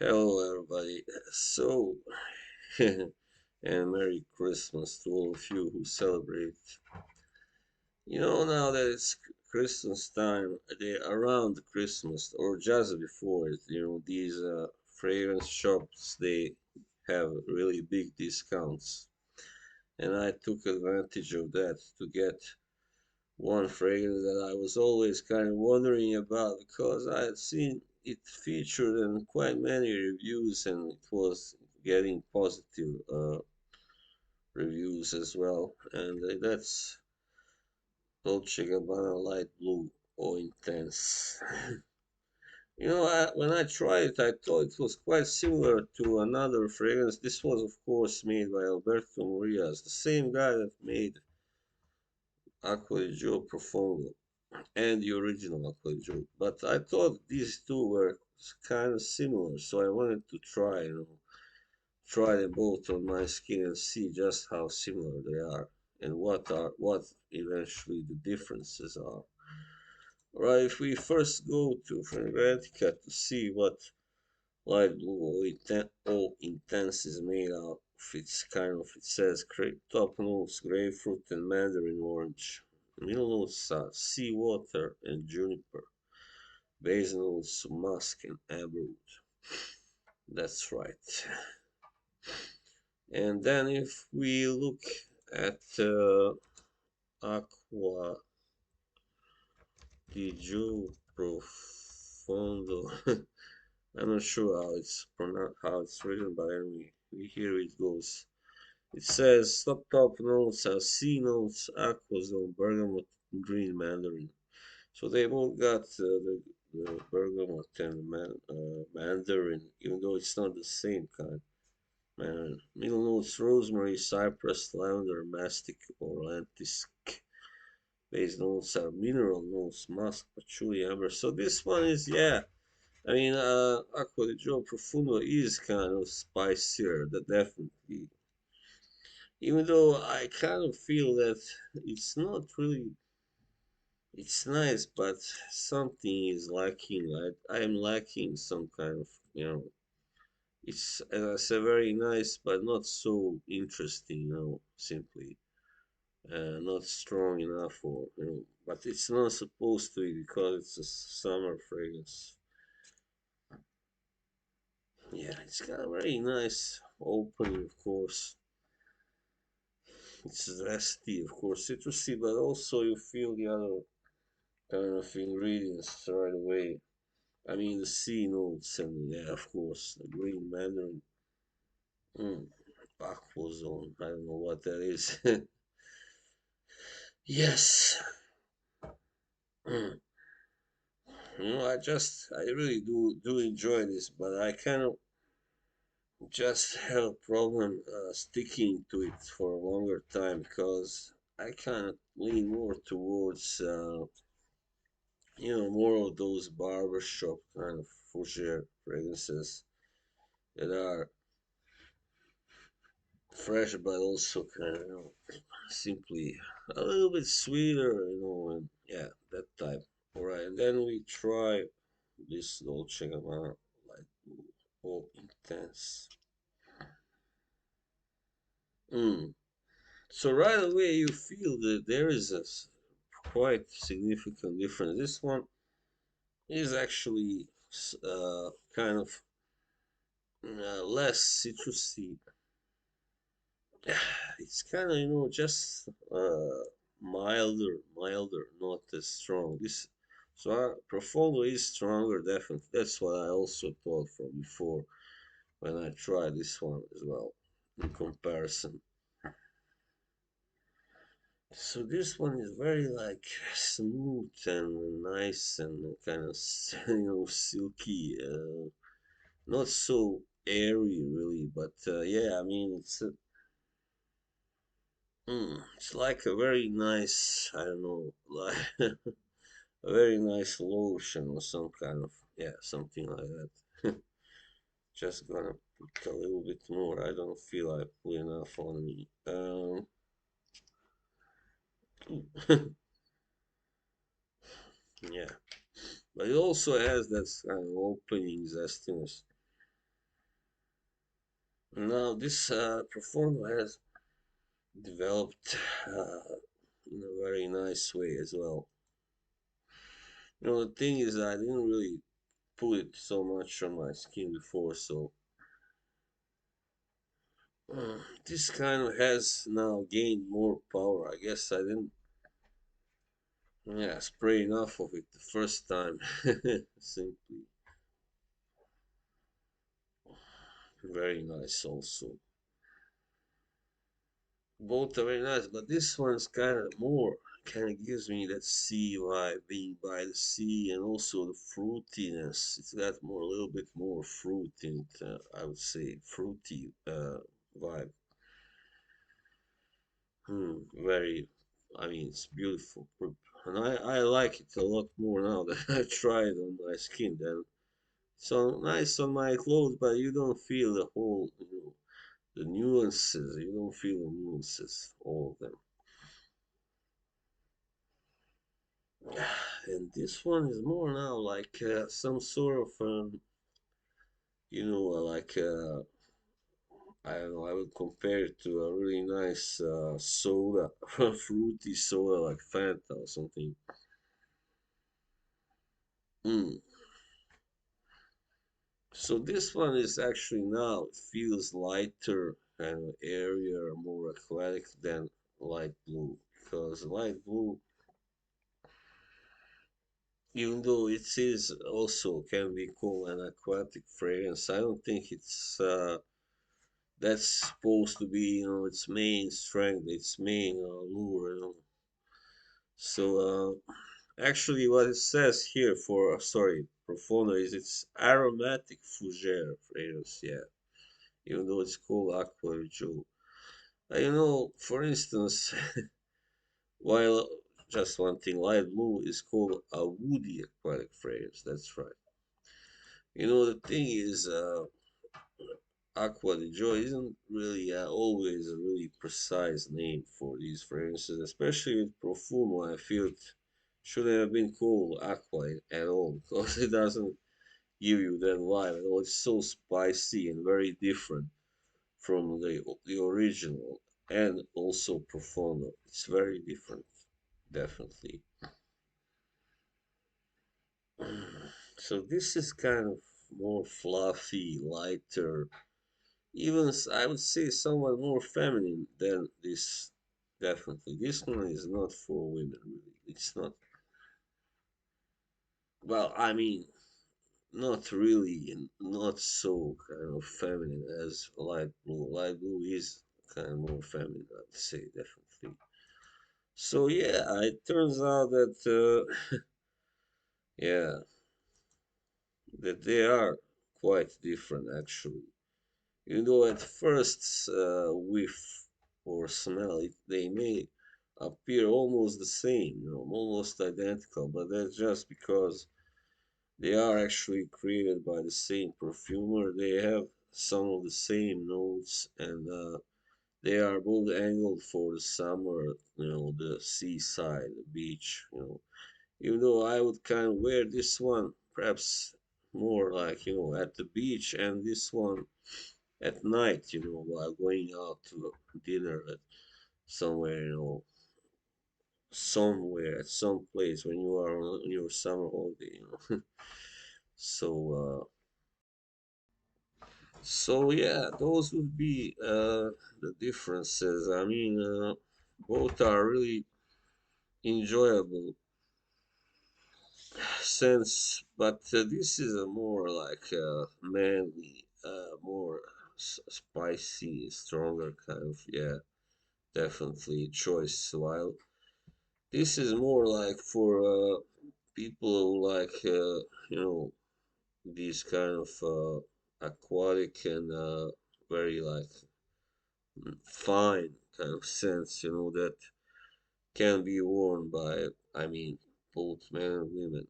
Hello, everybody. So, and Merry Christmas to all of you who celebrate. Now that it's Christmas time, they around Christmas or just before it, these fragrance shops they have really big discounts, and I took advantage of that to get one fragrance that I was always kind of wondering about because I had seen it featured in quite many reviews and it was getting positive reviews as well. And that's Dolce Gabbana Light Blue or Intense. When I tried it, I thought it was quite similar to another fragrance. This was, of course, made by Alberto Morillas, the same guy that made Acqua Profondo and the original Acqua. But I thought these two were kind of similar, so I wanted to try them both on my skin and see just how similar they are and what eventually the differences are. Right, if we first go to Fragrantica to see what light blue or intense is made out of, it says top notes grapefruit and mandarin orange. Middle notes are seawater and juniper. Base notes musk and amberwood. That's right. And then if we look at Acqua di Giù Profondo, I'm not sure how it's written, but anyway, here it goes. It says top notes are C notes, aquazone, bergamot, and green mandarin. So they both got the bergamot and mandarin, even though it's not the same kind. Middle notes rosemary, cypress, lavender, mastic, or lentisk. Base notes are mineral notes, musk, patchouli, amber. So this one is, yeah. I mean, Acqua di Gio Profundo is kind of spicier, that definitely. Even though I kind of feel that it's not really, it's nice, but something is lacking. I am lacking some kind of, it's, as I said, very nice, but not so interesting, simply. Not strong enough but it's not supposed to be because it's a summer fragrance. Yeah, it's got a very nice opening, of course. It's zesty, of course, citrusy, but also you feel the other kind of ingredients right away. I mean, the sea notes and, yeah, of course, the green mandarin. Mm, aquazone, I don't know what that is. Yes. I really do enjoy this, but I kind of just have a problem sticking to it for a longer time because I kind of lean more towards, more of those barbershop kind of fougere fragrances that are fresh but also kind of, simply a little bit sweeter, and yeah, that type. All right, and then we try this Dolce Gabbana like all intense. Mm. So right away you feel that there is quite significant difference. This one is actually kind of less citrusy. It's kind of just milder, not as strong. This so Profondo is stronger, definitely. That's what I also thought from before when I tried this one as well in comparison. So this one is very like smooth and nice and kind of silky, not so airy really, but yeah, I mean it's like a very nice, I don't know, like a very nice lotion or some kind of, yeah, something like that. Just gonna put a little bit more. I don't feel I put enough on me. Yeah, but it also has that kind of opening zestiness. Now this Profondo has developed in a very nice way as well. The thing is, I didn't really put it so much on my skin before, so this kind of has now gained more power. I guess I didn't, yeah, spray enough of it the first time. Simply very nice, also. Both are very nice, but this one's kind of gives me that sea vibe, being by the sea, and also the fruitiness. It's got more, a little bit more fruit in it. I would say fruity vibe. Very, I mean, it's beautiful, and I like it a lot more now that I tried on my skin. Then so nice on my clothes, but you don't feel the whole, the nuances. You don't feel the nuances, all of them. And this one is more now like some sort of, like I don't know. I would compare it to a really nice soda, fruity soda like Fanta or something. Mm. So this one is actually now it feels lighter and airier, more aquatic than light blue. Because light blue, even though it is also can be called an aquatic fragrance, I don't think that's supposed to be its main strength, its main lure. So actually, what it says here for sorry, Profondo is it's aromatic fougere fragrance. Yeah, even though it's called Acqua. For instance, while just one thing, light blue is called a woody aquatic fragrance. That's right. The thing is, Aqua di Gio isn't really always a really precise name for these fragrances, especially with Profumo. I feel it shouldn't have been called Aqua at all because it doesn't give you that vibe at all. It's so spicy and very different from the original and also Profondo. It's very different, definitely. So this is kind of more fluffy, lighter, even I would say somewhat more feminine than this. Definitely, this one is not for women. Really, it's not. Well, I mean, not really, and not so kind of feminine as light blue. Light blue is kind of more feminine, I would say, definitely. So yeah, it turns out that yeah, that they are quite different actually. At first whiff or smell it, they may appear almost the same, almost identical, but that's just because they are actually created by the same perfumer. They have some of the same notes, and they are both angled for the summer, the seaside, the beach, Even though I would kind of wear this one perhaps more like, at the beach, and this one at night, while going out to dinner at somewhere, somewhere at some place when you are on your summer holiday. So, so yeah, those would be the differences. I mean, both are really enjoyable sense, but this is a more like manly, more spicy, stronger kind of, yeah, definitely choice. While this is more like for people who like, these kind of aquatic and very like fine kind of scents, that can be worn by, I mean, both men and women,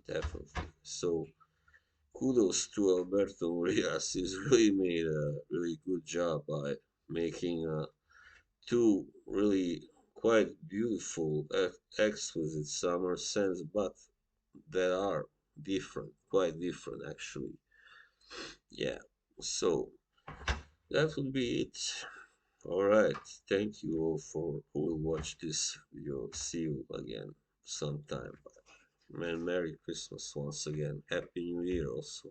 definitely. So kudos to Alberto Morillas. He's really made a really good job by making two really quite beautiful, exquisite summer scents, but that are different, quite different actually. Yeah. So That would be it. Alright, thank you all for who will watch this video. See you again sometime. Man, Merry Christmas once again. Happy New Year also.